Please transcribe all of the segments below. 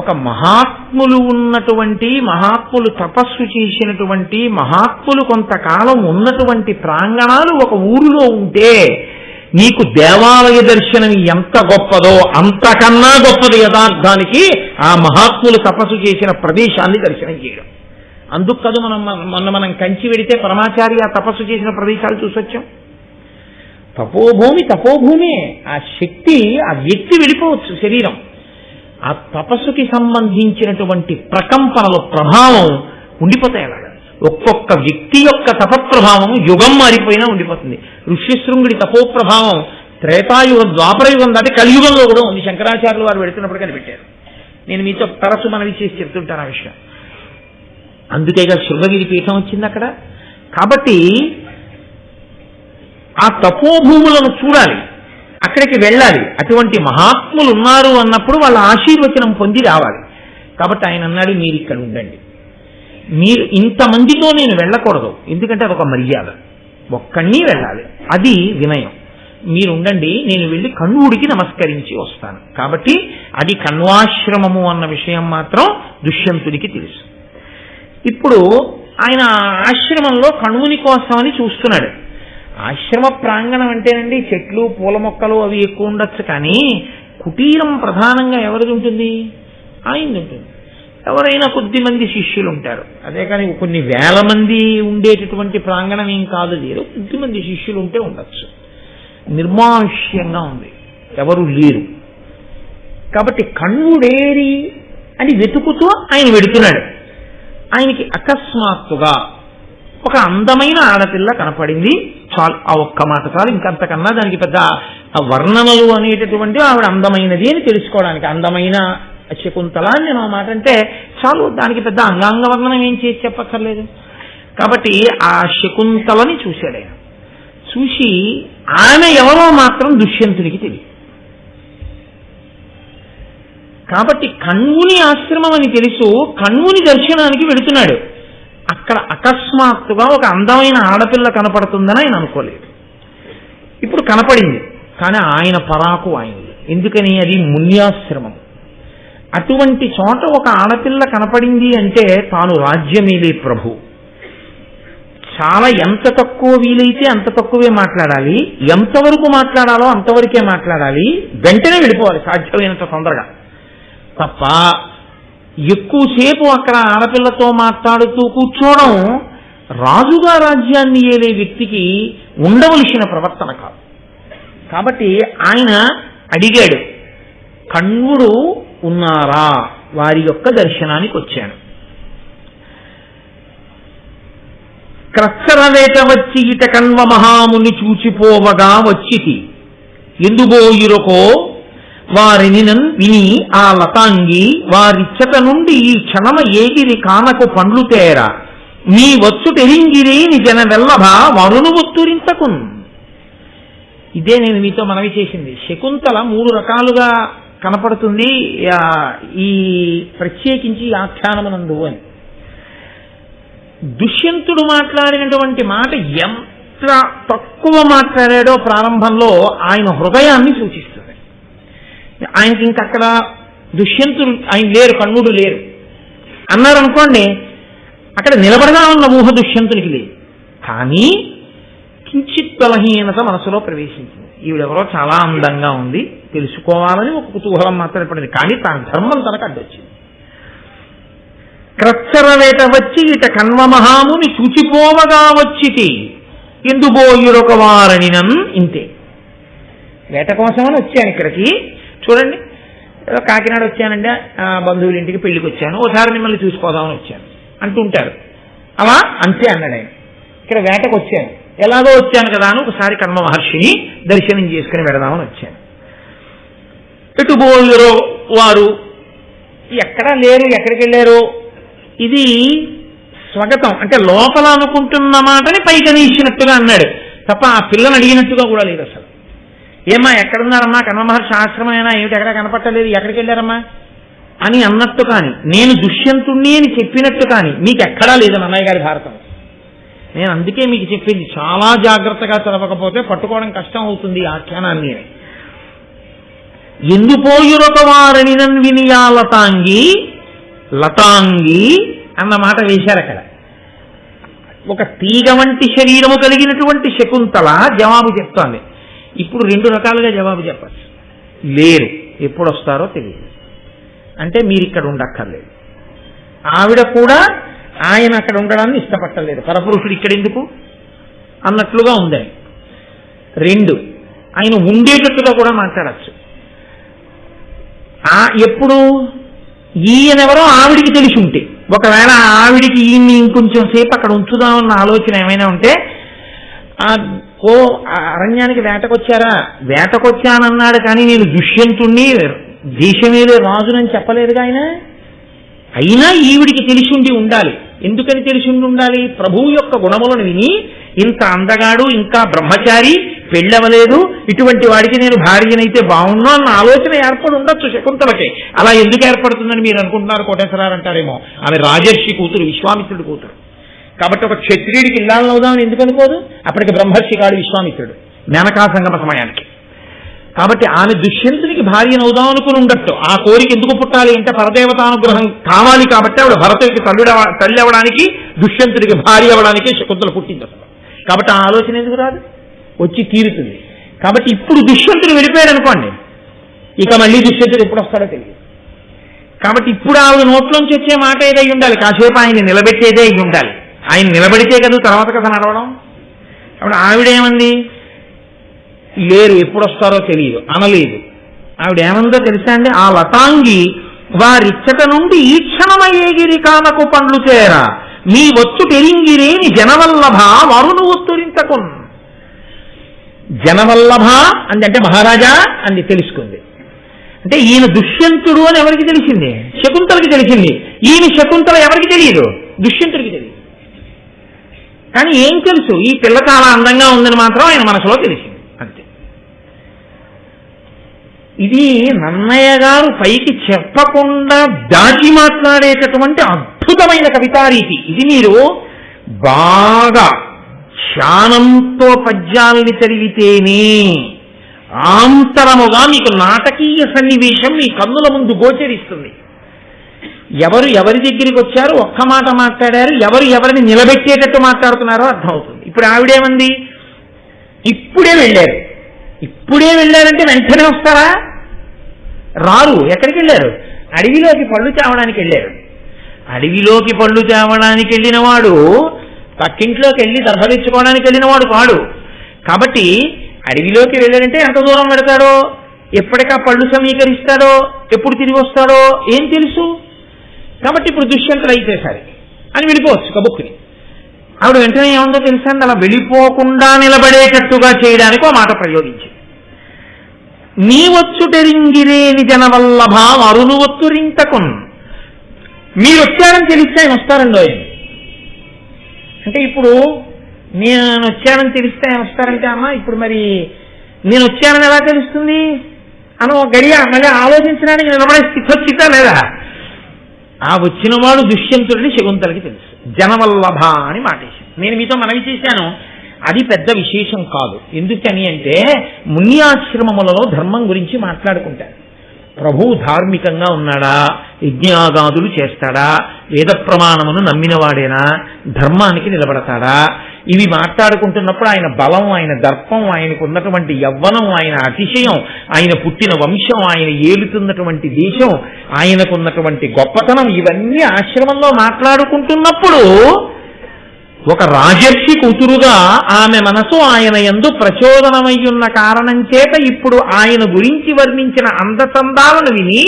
ఒక మహాత్ములు ఉన్నటువంటి, మహాత్ములు తపస్సు చేసినటువంటి, మహాత్ములు కొంతకాలం ఉన్నటువంటి ప్రాంగణాలు ఒక ఊరిలో ఉంటే నీకు దేవాలయ దర్శనం ఎంత గొప్పదో అంతకన్నా గొప్పది యథార్థానికి ఆ మహాత్ములు తపస్సు చేసిన ప్రదేశాన్ని దర్శనం చేయడం. అందుకు కదా మనం కంచి వెడితే పరమాచార్య తపస్సు చేసిన ప్రదేశాలు చూసొచ్చాం. తపోభూమి, ఆ శక్తి, ఆ వ్యక్తి వెళ్ళిపోవచ్చు శరీరం. ఆ తపస్సుకి సంబంధించినటువంటి ప్రకంపనలు, ప్రభావం ఉండిపోతాయి. అలాగా ఒక్కొక్క వ్యక్తి యొక్క తపప్రభావం యుగం మారిపోయినా ఉండిపోతుంది. ఋష్యశృంగుడి తపోప్రభావం త్రేతాయుగం, ద్వాపరయుగం దాటి కలియుగంలో కూడా ఉంది. శంకరాచార్యులు వారు వెళుతున్నప్పుడు కనిపెట్టారు. నేను మీతో తరచు మనవి చేసి చెప్తుంటాను ఆ విషయం. అందుకేగా శృంగగిరి పీఠం వచ్చింది అక్కడ. కాబట్టి ఆ తపోభూములను చూడాలి, అక్కడికి వెళ్ళాలి. అటువంటి మహాత్ములు ఉన్నారు అన్నప్పుడు వాళ్ళ ఆశీర్వచనం పొంది రావాలి. కాబట్టి ఆయన అన్నాడు, మీరు ఇక్కడ ఉండండి. మీరు ఇంతమందితో నేను వెళ్ళకూడదు, ఎందుకంటే అదొక మర్యాద. ఒక్కడిని వెళ్ళాలి, అది వినయం. మీరు ఉండండి, నేను వెళ్ళి కణ్వుడికి నమస్కరించి వస్తాను. కాబట్టి అది కణ్వాశ్రమము అన్న విషయం మాత్రం దుష్యంతుడికి తెలుసు. ఇప్పుడు ఆయన ఆశ్రమంలో కణువుని కోసమని చూస్తున్నాడు. ఆశ్రమ ప్రాంగణం అంటేనండి చెట్లు, పూల మొక్కలు అవి ఎక్కువ ఉండొచ్చు, కానీ కుటీరం ప్రధానంగా ఎవరిది ఉంటుంది? ఆయనది ఉంటుంది. ఎవరైనా కొద్ది మంది శిష్యులు ఉంటారు, అదే కానీ కొన్ని వేల మంది ఉండేటటువంటి ప్రాంగణం ఏం కాదు. లేదు, కొద్ది మంది శిష్యులు ఉంటే ఉండొచ్చు. నిర్మానుష్యంగా ఉంది, ఎవరు లేరు. కాబట్టి కణ్వుడేరి అని వెతుకుతూ ఆయన వెడుతున్నాడు. ఆయనకి అకస్మాత్తుగా ఒక అందమైన ఆడపిల్ల కనపడింది. చాలు, ఆ ఒక్క మాట చాలు. ఇంకంతకన్నా దానికి పెద్ద వర్ణనలు అనేటటువంటి ఆవిడ అందమైనది అని తెలుసుకోవడానికి. అందమైన శకుంతల అని నేను ఆ మాట అంటే చాలు, దానికి పెద్ద అంగాంగ వర్ణనం ఏం చేసి చెప్పక్కర్లేదు. కాబట్టి ఆ శకుంతలని చూశాడు ఆయన. చూసి ఆమె ఎవరో మాత్రం దుష్యంతుడికి తెలియదు. కాబట్టి కణ్వుని ఆశ్రమం అని తెలుసు, కణ్వుని దర్శనానికి వెళుతున్నాడు. అక్కడ అకస్మాత్తుగా ఒక అందమైన ఆడపిల్ల కనపడుతుందని ఆయన అనుకోలేదు. ఇప్పుడు కనపడింది, కానీ ఆయన పరాకు ఆయనది. ఎందుకని? అది మున్యాశ్రమం. అటువంటి చోట ఒక ఆడపిల్ల కనపడింది అంటే తాను రాజ్యమేలే ప్రభు. చాలా ఎంత తక్కువ వీలైతే అంత తక్కువే మాట్లాడాలి, ఎంతవరకు మాట్లాడాలో అంతవరకే మాట్లాడాలి, వెంటనే వెళ్ళిపోవాలి సాధ్యమైనంత తొందరగా. తప్ప ఎక్కువసేపు అక్కడ ఆడపిల్లతో మాట్లాడుతూ కూర్చోవడం రాజుగా రాజ్యాన్ని ఏలే వ్యక్తికి ఉండవలసిన ప్రవర్తన కాదు. కాబట్టి ఆయన అడిగాడు, కణ్వుడు ఉన్నారా? వారి యొక్క దర్శనానికి వచ్చాను. క్రచ్చరవేట వచ్చి ఇట కణ్వ మహాముని చూచిపోవగా వచ్చితి ఎందుబోయిరొకో వారిని విని ఆ లతాంగి వారిచ్చట నుండి ఈ క్షణమ ఏగిరి కానకు పండ్లు తేర నీ వచ్చుటెరింగిరే నిజన వెల్లభ వరును ఒత్తురింతకున్. ఇదే నేను మీతో మనవి చేసింది. శకుంతల 3 రకాలుగా కనపడుతుంది ఈ ప్రత్యేకించి ఆఖ్యానమునందు అని. దుష్యంతుడు మాట్లాడినటువంటి మాట ఎంత తక్కువ మాట్లాడాడో ప్రారంభంలో ఆయన హృదయాన్ని సూచిస్తుంది. ఆయనకి ఇంకక్కడ దుష్యంతుడు ఆయన లేరు, కణ్వుడు లేరు అన్నారనుకోండి, అక్కడ నిలబడగా ఉన్న ఊహ దుష్యంతునికి లేదు. కానీ కించిత్ బలహీనత మనసులో ప్రవేశించింది. ఈవిడెవరో చాలా అందంగా ఉంది, తెలుసుకోవాలని ఒక కుతూహలం మాత్రం పడింది. కానీ తన ధర్మం తనకు అడ్డొచ్చింది. క్రచ్చరవేట వచ్చి ఇట కణ్వ మహాముని చూచిపోవగా వచ్చితి ఎందుబోయురొక వారనినన్. ఇంతే, వేట కోసమని వచ్చాను ఇక్కడికి. చూడండి, ఏదో కాకినాడ వచ్చానండి, బంధువుల ఇంటికి పెళ్లికి వచ్చాను, ఒకసారి మిమ్మల్ని చూసిపోదామని వచ్చాను అంటుంటారు. అలా అంతే అన్నాడు ఆయన. ఇక్కడ వేటకు వచ్చాను, ఎలాగో వచ్చాను కదా అని ఒకసారి కణ్వ మహర్షిని దర్శనం చేసుకుని వెడదామని వచ్చాను. ఎటుబోయురో వారు ఎక్కడా లేరు, ఎక్కడికి వెళ్ళారు? ఇది స్వగతం, అంటే లోపల అనుకుంటున్న మాటని పైకనీసినట్టుగా అన్నాడు తప్ప ఆ పిల్లని అడిగినట్టుగా కూడా లేదు అసలు. ఏమ్మా ఎక్కడున్నారమ్మా, కణ్వ మహర్షి ఆశ్రమమైనా ఏమిటి, ఎక్కడ కనపట్టలేదు, ఎక్కడికి వెళ్ళారమ్మా అని అన్నట్టు కానీ, నేను దుష్యంతుణ్ణి అని చెప్పినట్టు కానీ మీకు ఎక్కడా లేదు అన్నయ్య గారి భారతం. నేను అందుకే మీకు చెప్పింది, చాలా జాగ్రత్తగా చదవకపోతే పట్టుకోవడం కష్టం అవుతుంది ఈ ఆఖ్యానాన్ని. ఎందుపోయురొక వారని వినియా లతాంగి లతాంగి అన్న మాట వేశారు అక్కడ. ఒక తీగ వంటి శరీరము కలిగినటువంటి శకుంతల జవాబు చెప్తోంది. ఇప్పుడు 2 రకాలుగా జవాబు చెప్పచ్చు. లేరు, ఎప్పుడు వస్తారో తెలియదు, అంటే మీరు ఇక్కడ ఉండక్కర్లేదు. ఆవిడ కూడా ఆయన అక్కడ ఉండడాన్ని ఇష్టపట్టలేదు, పరపురుషుడు ఇక్కడ ఎందుకు అన్నట్లుగా ఉందని. 2, ఆయన ఉండేటట్టుగా కూడా మాట్లాడచ్చు. ఎప్పుడు ఈయనెవరో ఆవిడికి తెలిసి ఉంటే, ఒకవేళ ఆవిడికి ఈయన్ని ఇంకొంచెం సేపు అక్కడ ఉంచుదామన్న ఆలోచన ఏమైనా ఉంటే, అరణ్యానికి వేటకొచ్చారా, వేటకొచ్చానన్నాడు కానీ నేను దుష్యంతుణ్ణి దేశమేదే రాజునని చెప్పలేదుగా ఆయన. అయినా ఈవిడికి తెలిసి ఉండి ఉండాలి. ఎందుకని తెలిసి ఉండాలి? ప్రభువు యొక్క గుణములను విని, ఇంత అందగాడు, ఇంకా బ్రహ్మచారి, పెళ్ళవలేదు, ఇటువంటి వాడికి నేను భార్యనైతే బాగున్నా అన్న ఆలోచన ఏర్పడి ఉండొచ్చు శకుంతలకి. అలా ఎందుకు ఏర్పడుతుందని మీరు అనుకుంటున్నారు? కోటేశ్వరారు అంటారేమో, ఆమె రాజర్షి కూతురు, విశ్వామిత్రుడి కూతురు. కాబట్టి ఒక క్షత్రియుడికి ఇల్లాలను అవుదామని ఎందుకు అనుకోదు? అప్పటికి బ్రహ్మర్షి కాడు విశ్వామిత్రుడు, మేనకా సంగమ సమయానికి. కాబట్టి ఆమె దుష్యంతునికి భార్యనవుదాం అనుకుని ఉండట్టు. ఆ కోరిక ఎందుకు పుట్టాలి అంటే పరదేవతానుగ్రహం కావాలి కాబట్టి ఆవిడ భరతుడికి తల్లి అవ్వడానికి, దుష్యంతుడికి భార్య అవ్వడానికి శకుంతల పుట్టింది అసలు. కాబట్టి ఆ ఆలోచన ఎందుకు రాదు? వచ్చి తీరుతుంది. కాబట్టి ఇప్పుడు దుష్యంతుడు వెళ్ళిపోయాడు అనుకోండి, ఇక మళ్ళీ దుష్యంతుడు ఎప్పుడు వస్తాడో తెలియదు. కాబట్టి ఇప్పుడు ఆవిడ నోట్లోంచి వచ్చే మాట ఏదై ఉండాలి, కాసేపు ఆయన నిలబెట్టేదే అయి ఉండాలి. ఆయన నిలబడితే కదా తర్వాత కథ నడవడం. కాబట్టి ఆవిడేమంది? లేరు, ఎప్పుడు వస్తారో తెలియదు అనలేదు. ఆవిడ ఏమందో తెలుసా అండి? ఆ లతాంగి వారిచ్చట నుండి ఈ క్షణమయ్యేగిరి కానకు పండ్లు చేరా మీ వచ్చు పెరింగిరేని జనవల్లభ వరును ఒత్తురింతకున్. జనవల్లభ అంటే మహారాజా అని తెలుసుకుంది. అంటే ఈయన దుష్యంతుడు అని ఎవరికి తెలిసింది? శకుంతలకి తెలిసింది. ఈయన శకుంతల ఎవరికి తెలియదు? దుష్యంతుడికి తెలియదు. కానీ ఏం తెలుసు? ఈ పిల్ల చాలా అందంగా ఉందని మాత్రం ఆయన మనసులో తెలిసింది, అంతే. ఇది నన్నయ్య గారు పైకి చెప్పకుండా దాచి మాట్లాడేటటువంటి అద్భుతమైన కవితారీతి. ఇది మీరు బాగా ధ్యానంతో పద్యాల్ని చదివితేనే ఆంతరముగా మీకు నాటకీయ సన్నివేశం మీ కన్నుల ముందు గోచరిస్తుంది. ఎవరు ఎవరి దగ్గరికి వచ్చారు, ఒక్క మాట మాట్లాడారు, ఎవరు ఎవరిని నిలబెట్టేటట్టు మాట్లాడుతున్నారో అర్థమవుతుంది. ఇప్పుడు ఆవిడేమంది? ఇప్పుడే వెళ్ళారు. ఇప్పుడే వెళ్ళారంటే వెంటనే వస్తారా? రారు. ఎక్కడికి వెళ్ళారు? అడవిలోకి పళ్ళు తేవడానికి వెళ్ళారు. అడవిలోకి పళ్ళు తేవడానికి వెళ్ళిన వాడు పక్కింట్లోకి వెళ్ళి దర్భలించుకోవడానికి వెళ్ళిన వాడు కాడు. కాబట్టి అడవిలోకి వెళ్ళాడంటే ఎంత దూరం పెడతాడో, ఎప్పటికా పళ్ళు సమీకరిస్తాడో, ఎప్పుడు తిరిగి వస్తాడో ఏం తెలుసు. కాబట్టి ఇప్పుడు దుష్యంతులు అయితేసరి అని వెళ్ళిపోవచ్చు కబుక్కుని. ఆవిడ వెంటనే ఏముందో తెలుసా అండి? అలా వెళ్ళిపోకుండా నిలబడేటట్టుగా చేయడానికి ఒక మాట ప్రయోగించింది. నీ వచ్చుటెరింగిరేని జనవల్లభ అరును ఒత్తురింతకున్. మీరు వచ్చారని తెలిస్తే ఆయన వస్తారండి. ఆయన అంటే ఇప్పుడు నేను వచ్చానని తెలిస్తే ఆయన వస్తారంటే, అమ్మా ఇప్పుడు మరి నేను వచ్చానని ఎలా తెలుస్తుంది అని ఒక గడియ మళ్ళీ ఆలోచించడానికి నిలబడే స్థితి వచ్చిందా లేదా? ఆ వచ్చిన వాడు దుష్యంతుడిని శకుంతలకి తెలుసు. జనవల్లభ అని మాటేశాను. నేను మీతో మనవి చేశాను, అది పెద్ద విశేషం కాదు. ఎందుకని అంటే మున్యాశ్రమములలో ధర్మం గురించి మాట్లాడుకుంటారు. ప్రభువు ధార్మికంగా ఉన్నాడా, యజ్ఞాగాదులు చేస్తాడా, వేద ప్రమాణమును నమ్మినవాడేనా, ధర్మానికి నిలబడతాడా, ఇవి మాట్లాడుకుంటున్నప్పుడు ఆయన బలం, ఆయన దర్పం, ఆయనకు ఉన్నటువంటి యవ్వనం, ఆయన అతిశయం, ఆయన పుట్టిన వంశం, ఆయన ఏలుతున్నటువంటి దేశం, ఆయనకున్నటువంటి గొప్పతనం, ఇవన్నీ ఆశ్రమంలో మాట్లాడుకుంటున్నప్పుడు ఒక రాజర్షి కూతురుగా ఆమె మనసు ఆయన యందు ప్రచోదనమయ్యున్న కారణం చేత ఇప్పుడు ఆయన గురించి వర్ణించిన అందచందాలను విని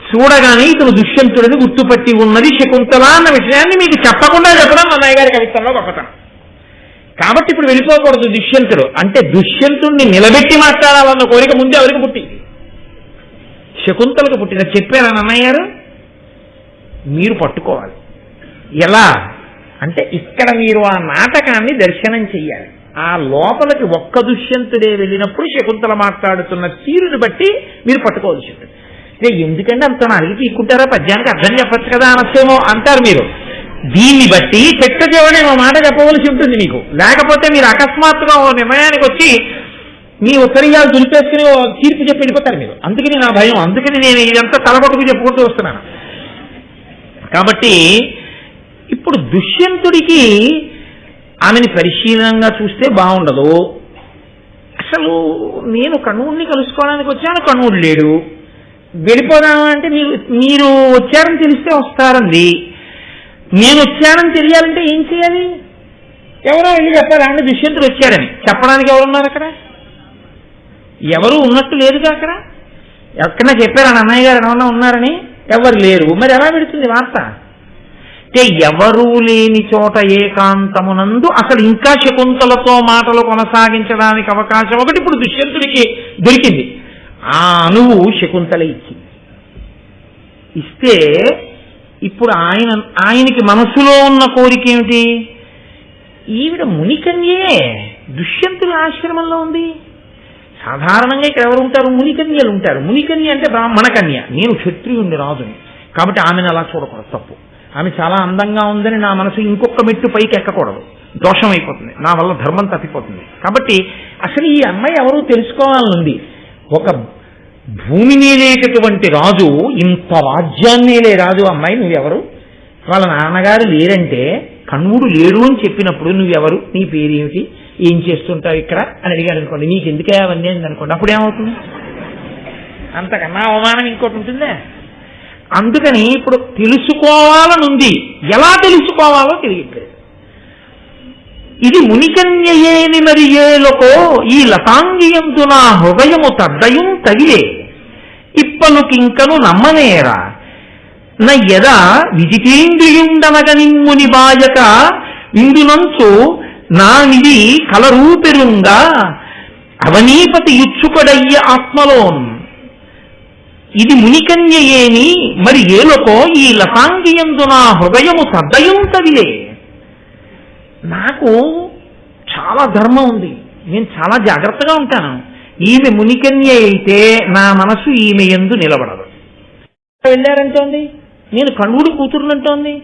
చూడగానే ఇతను దుష్యంతుడిని గుర్తుపట్టి ఉన్నది శకుంతల అన్న విషయాన్ని మీకు చెప్పకుండా చెప్పడం అన్నయ్య గారి కవిత్వంలో గొప్పతనం. కాబట్టి ఇప్పుడు వెళ్ళిపోకూడదు దుష్యంతుడు. అంటే దుష్యంతుడిని నిలబెట్టి మాట్లాడాలన్న కోరిక ముందే ఎవరికి పుట్టింది? శకుంతలకు పుట్టిన. చెప్పారా అన్నయ్య గారు? మీరు పట్టుకోవాలి. ఎలా అంటే ఇక్కడ మీరు ఆ నాటకాన్ని దర్శనం చెయ్యాలి. ఆ లోపలికి ఒక్క దుష్యంతుడే వెళ్ళినప్పుడు శకుంతల మాట్లాడుతున్న తీరుని బట్టి మీరు పట్టుకోవాల్సి ఉంటుంది. ఎందుకంటే అంత అడిగి తీసుకుంటారా, పద్యానికి అర్థం చెప్పచ్చు కదా అనొచ్చేమో అంటారు మీరు. దీన్ని బట్టి చెట్టు చెవనే ఓ మాట చెప్పవలసి ఉంటుంది మీకు. లేకపోతే మీరు అకస్మాత్తుగా ఓ నిర్ణయానికి వచ్చి మీ ఉత్తరీయాలు దులిపేసుకుని తీర్పు చెప్పి వెళ్ళిపోతారు మీరు. అందుకని నా భయం, అందుకని నేను ఇదంతా తలపట్టుకు చెప్పుకుంటూ వస్తున్నాను. కాబట్టి ఇప్పుడు దుష్యంతుడికి ఆమెని పరిశీలనంగా చూస్తే బాగుండదు. అసలు నేను కణువుడిని కలుసుకోవడానికి వచ్చాను, కణువుడు లేడు, వెళ్ళిపోదామంటే మీరు వచ్చారని తెలిస్తే వస్తారండి. నేను వచ్చానని తెలియాలంటే ఏం చేయాలి? ఎవరో వెళ్ళి చెప్పాలి అంటే దుష్యంతుడు వచ్చాడని. చెప్పడానికి ఎవరున్నారు అక్కడ? ఎవరు ఉన్నట్టు లేదుగా అక్కడ. ఎక్కడన్నా చెప్పారా అన్నయ్య గారు ఏమన్నా ఉన్నారని? ఎవరు లేరు. మరి ఎలా పెడుతుంది వార్త? అంటే ఎవరూ లేని చోట ఏకాంతమునందు అసలు ఇంకా శకుంతలతో మాటలు కొనసాగించడానికి అవకాశం ఒకటి ఇప్పుడు దుష్యంతుడికి దొరికింది. ఆ అణువు శకుంతల ఇస్తే ఇప్పుడు ఆయనకి మనసులో ఉన్న కోరిక ఏమిటి? ఈవిడ మునికన్యే దుష్యంతుల ఆశ్రమంలో ఉంది. సాధారణంగా ఇక్కడ ఎవరు ఉంటారు? మునికన్యలు ఉంటారు. మునికన్య అంటే బ్రాహ్మణ కన్య. నేను క్షత్రియుణ్ణి, రాజుని, కాబట్టి ఆమెను అలా చూడకూడదు, తప్పు. ఆమె చాలా అందంగా ఉందని నా మనసు ఇంకొక మెట్టు పైకి ఎక్కకూడదు, దోషం అయిపోతుంది, నా వల్ల ధర్మం తప్పిపోతుంది. కాబట్టి అసలు ఈ అమ్మాయి ఎవరో తెలుసుకోవాలనుంది. ఒక భూమి నేలేటటువంటి రాజు, ఇంత రాజ్యాన్నేలే రాజు, అమ్మాయి నువ్వెవరు? వాళ్ళ నాన్నగారు లేరంటే కణువుడు లేడు అని చెప్పినప్పుడు నువ్వెవరు, నీ పేరేమిటి, ఏం చేస్తుంటావు ఇక్కడ అని అడిగాడు అనుకోండి, నీకు ఎందుకే అవన్నీ అని అనుకోండి, అప్పుడేమవుతుంది? అంతకన్నా అవమానం ఇంకోటి ఉంటుందే. అందుకని ఇప్పుడు తెలుసుకోవాలనుంది, ఎలా తెలుసుకోవాలో తెలియట్లేదు. ఇది మునికన్యయేని మరి ఏలకో ఈ లతాంగియంతు నా హృదయము తద్దయం తగిలే ఇప్పలుకింకను నమ్మనేరా నయ్యద విజితేంద్రియుండనగ నిమ్ముని బాయక ఇందునంచు నానిది కలరూపెరుంగా అవనీపతి యుచ్చుకొడయ్య ఆత్మలోన్. ఇది మునికన్యయేని మరి ఏలకో ఈ లతాంగియందు నా హృదయము తద్దయం తగిలే. నాకు చాలా ధర్మం ఉంది, నేను చాలా జాగ్రత్తగా ఉంటాను. ఈమె మునికన్య అయితే నా మనసు ఈమె యందు నిలబడదు. వెళ్ళారంటోంది, నేను కణువుడి కూతురునంటోంది.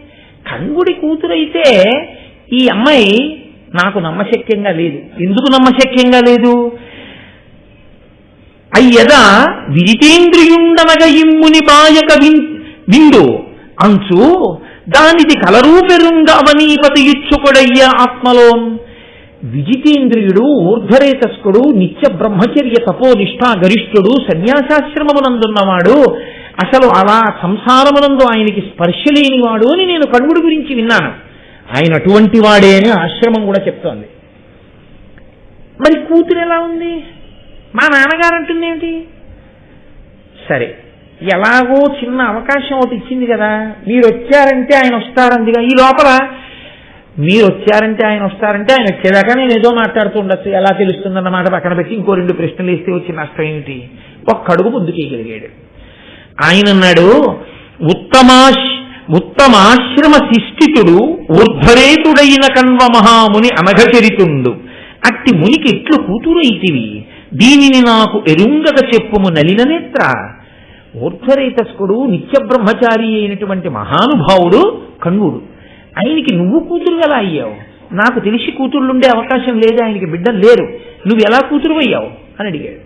కణువుడి కూతురు అయితే ఈ అమ్మాయి నాకు నమ్మశక్యంగా లేదు. ఎందుకు నమ్మశక్యంగా లేదు? అయ్యదా విజితేంద్రియుండనగ ఇమ్ముని బాయక విండు అంచు దానిది కలరూపెరుంగ అవనీపతి యుచ్చుకొడయ్య ఆత్మలోన్. విజితేంద్రియుడు, ఊర్ధ్వరేతస్కుడు, నిత్య బ్రహ్మచర్య తపోనిష్టా గరిష్ఠుడు, సన్యాసాశ్రమమునందున్నవాడు, అసలు అలా సంసారమునందు ఆయనకి స్పర్శ లేనివాడు అని నేను కణువుడి గురించి విన్నాను. ఆయన అటువంటి వాడే అని ఆశ్రమం కూడా చెప్తోంది. మరి కూతురు ఎలా ఉంది? మా నాన్నగారు అంటుంది ఏమిటి? సరే, ఎలాగో చిన్న అవకాశం ఒకటి ఇచ్చింది కదా, మీరు వచ్చారంటే ఆయన వస్తారందిగా. ఈ లోపల మీరు వచ్చారంటే ఆయన వస్తారంటే ఆయన వచ్చేదాకా నేను ఏదో మాట్లాడుతూ ఉండొచ్చు, ఎలా తెలుస్తుందన్నమాట పక్కన పెట్టి ఇంకో 2 ప్రశ్నలు వేస్తే వచ్చి నష్టం ఏమిటి? ఒక్కడుగు ముందు చేయగలిగాడు. ఆయన అన్నాడు, ఉత్తమాశ్రమ శిష్టితుడు ఊర్ధ్వరేతుడైన కణ్వ మహాముని అనఘచరితుండు అట్టి మునికి ఎట్లు కూతురు అయితివి దీనిని నాకు ఎరుంగక చెప్పుము నలిన నేత్ర. ఊర్ధ్వరేతస్కుడు, నిత్య బ్రహ్మచారి అయినటువంటి మహానుభావుడు కణ్వుడు. ఆయనకి నువ్వు కూతురు ఎలా అయ్యావు? నాకు తెలిసి కూతుళ్ళుండే అవకాశం లేదు, ఆయనకి బిడ్డలు లేరు, నువ్వు ఎలా కూతురు అయ్యావు అని అడిగాడు.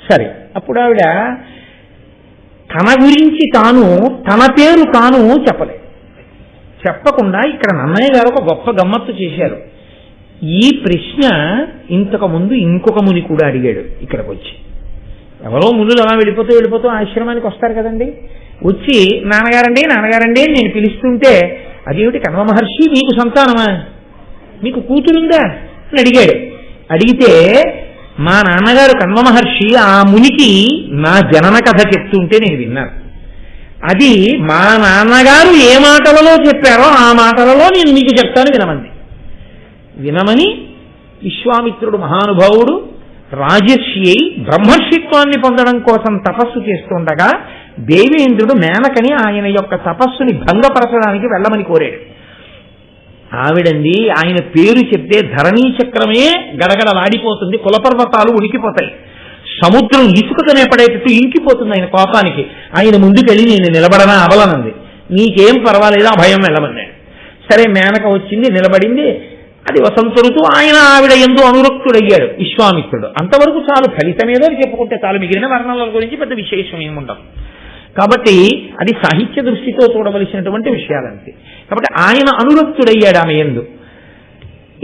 సరే, అప్పుడు ఆవిడ తన గురించి తాను, తన పేరు తాను చెప్పకుండా ఇక్కడ నన్నయ్య గారు ఒక గొప్ప గమ్మత్తు చేశారు. ఈ ప్రశ్న ఇంతకు ముందు ఇంకొక ముని కూడా అడిగాడు. ఇక్కడికి వచ్చి ఎవరో మునులు అలా వెళ్ళిపోతూ ఆశ్రమానికి వస్తారు కదండి, వచ్చి నాన్నగారండి నాన్నగారండి నేను పిలుస్తుంటే అదేమిటి కణ్వ మహర్షి మీకు సంతానమా, మీకు కూతురుందా అని అడిగాడు. అడిగితే మా నాన్నగారు కణ్వ మహర్షి ఆ మునికి నా జనన కథ చెప్తుంటే నేను విన్నాను. అది మా నాన్నగారు ఏ మాటలలో చెప్పారో ఆ మాటలలో నేను మీకు చెప్తాను వినమని విశ్వామిత్రుడు మహానుభావుడు రాజర్షి అయి బ్రహ్మర్షిత్వాన్ని పొందడం కోసం తపస్సు చేస్తుండగా దేవేంద్రుడు మేనకని ఆయన యొక్క తపస్సుని భంగపరచడానికి వెళ్ళమని కోరాడు. ఆవిడంది ఆయన పేరు చెప్తే ధరణీ చక్రమే గడగడలాడిపోతుంది, కులపర్వతాలు ఉడికిపోతాయి, సముద్రం ఇసుకతోనే పడేటట్టు ఇంకిపోతుంది ఆయన కోపానికి. ఆయన ముందుకెళ్ళి నేను నిలబడనా అవలనంది. నీకేం పర్వాలేదు, ఆ భయం వెళ్ళమన్నాడు. సరే, మేనక వచ్చింది, నిలబడింది. అది వసంత ఋతువు. ఆయన ఆవిడ ఎందు అనురక్తుడయ్యాడు విశ్వామిత్రుడు. అంతవరకు చాలు, ఫలితం ఏదో చెప్పుకుంటే చాలు, మిగిలిన వర్ణనల గురించి పెద్ద విశేషం ఏముండదు. కాబట్టి అది సాహిత్య దృష్టితో చూడవలసినటువంటి విషయాలంతే. కాబట్టి ఆయన అనురక్తుడయ్యాడు ఆమె యందు.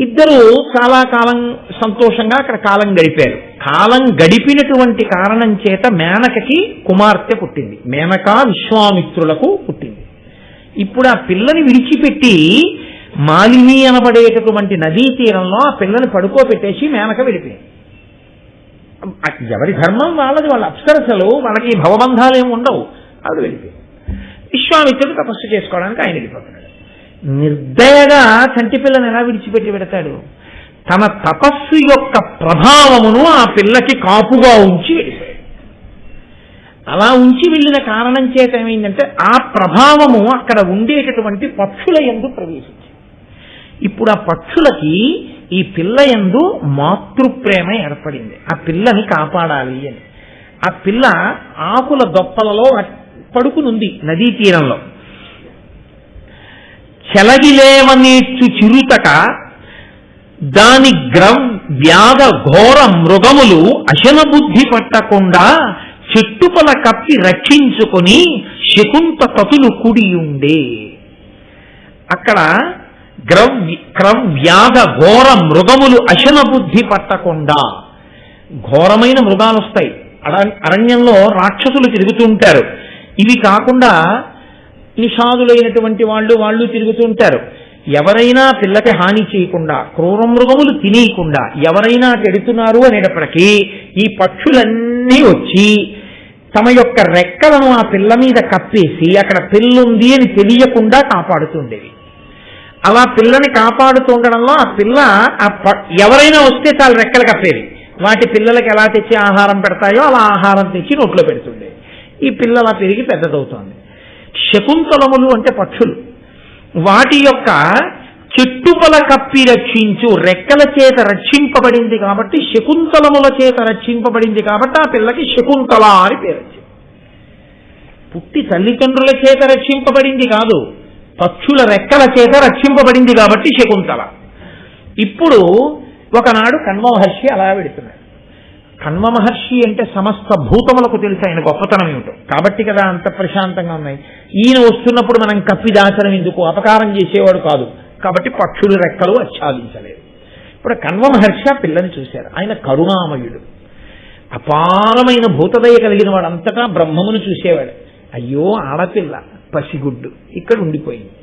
ఇద్దరు చాలా కాలం సంతోషంగా అక్కడ కాలం గడిపారు. కాలం గడిపినటువంటి కారణం చేత మేనకకి కుమార్తె పుట్టింది. మేనక విశ్వామిత్రులకు పుట్టింది. ఇప్పుడు ఆ పిల్లని విడిచిపెట్టి మాలిని అనబడేటటువంటి నదీ తీరంలో ఆ పిల్లని పడుకోబెట్టేసి మేనక వెళ్ళిపోయింది. ఎవరి ధర్మం వాళ్ళది, వాళ్ళ అప్సరసలు, వాళ్ళకి భవబంధాలు ఏమి ఉండవు. ఆవిడ వెళ్ళిపోయింది. విశ్వామిత్రుడు తపస్సు చేసుకోవడానికి ఆయన వెళ్ళిపోతున్నాడు. నిర్దయగా చంటి పిల్లని ఎలా విడిచిపెట్టి పెడతాడు? తన తపస్సు యొక్క ప్రభావమును ఆ పిల్లకి కాపుగా ఉంచి వెళ్ళిపోయాడు. అలా ఉంచి వెళ్ళిన కారణం చేత ఏమైందంటే ఆ ప్రభావము అక్కడ ఉండేటటువంటి పక్షుల యందు ప్రవేశించింది. ఇప్పుడు ఆ పక్షులకి ఈ పిల్ల యందు మాతృప్రేమ ఏర్పడింది. ఆ పిల్లని కాపాడాలి అని. ఆ పిల్ల ఆకుల దొప్పలలో పడుకునుంది నదీ తీరంలో. చెలగిలేవనీర్చు చిరుతక దాని వ్యాధ ఘోర మృగములు అశన బుద్ధి పట్టకుండా చెట్టుపల కప్పి రక్షించుకొని శకుంత తతులు కుడియుండే. అక్కడ వ్యాధ ఘోర మృగములు అశన బుద్ధి పట్టకుండా, ఘోరమైన మృగాలు వస్తాయి అరణ్యంలో, రాక్షసులు తిరుగుతూ ఉంటారు. ఇవి కాకుండా నిషాదులైనటువంటి వాళ్ళు తిరుగుతూ ఉంటారు. ఎవరైనా పిల్లకి హాని చేయకుండా, క్రూర మృగములు తినేయకుండా ఎవరైనా పెడుతున్నారు అనేటప్పటికీ ఈ పక్షులన్నీ వచ్చి తమ యొక్క రెక్కలను ఆ పిల్ల మీద కప్పేసి అక్కడ పిల్లుంది అని తెలియకుండా కాపాడుతుండేవి. అలా పిల్లని కాపాడుతుండడంలో ఆ పిల్ల ఎవరైనా వస్తే చాలు రెక్కలు కప్పేది. వాటి పిల్లలకి ఎలా తెచ్చి ఆహారం పెడతాయో అలా ఆహారం తెచ్చి నోట్లో పెడుతుండే. ఈ పిల్ల అలా పెరిగి పెద్దదవుతోంది. శకుంతలములు అంటే పక్షులు, వాటి యొక్క చెట్టుపల కప్పి రక్షించు, రెక్కల చేత రక్షింపబడింది కాబట్టి, శకుంతలముల చేత రక్షింపబడింది కాబట్టి ఆ పిల్లకి శకుంతల అని పేరు వచ్చింది. పుట్టి తల్లిదండ్రుల చేత రక్షింపబడింది కాదు, పక్షుల రెక్కల చేత రక్షింపబడింది కాబట్టి శకుంతల. ఇప్పుడు ఒకనాడు కణ్వ మహర్షి అలా వెడుతున్నాడు. కణ్వ మహర్షి అంటే సమస్త భూతములకు తెలుసు ఆయన గొప్పతనం ఏమిటో, కాబట్టి కదా అంత ప్రశాంతంగా ఉన్నాయి. ఈయన వస్తున్నప్పుడు మనం కప్పి దాచడం ఎందుకు, అపకారం చేసేవాడు కాదు కాబట్టి పక్షులు రెక్కలు ఆచ్ఛాదించలేదు. ఇప్పుడు కణ్వ మహర్షి ఆ పిల్లని చూశారు. ఆయన కరుణామయుడు, అపారమైన భూతదయ కలిగిన వాడు, అంతటా బ్రహ్మమును చూసేవాడు. అయ్యో ఆడపిల్ల పసిగుడ్డు ఇక్కడ ఉండిపోయింది.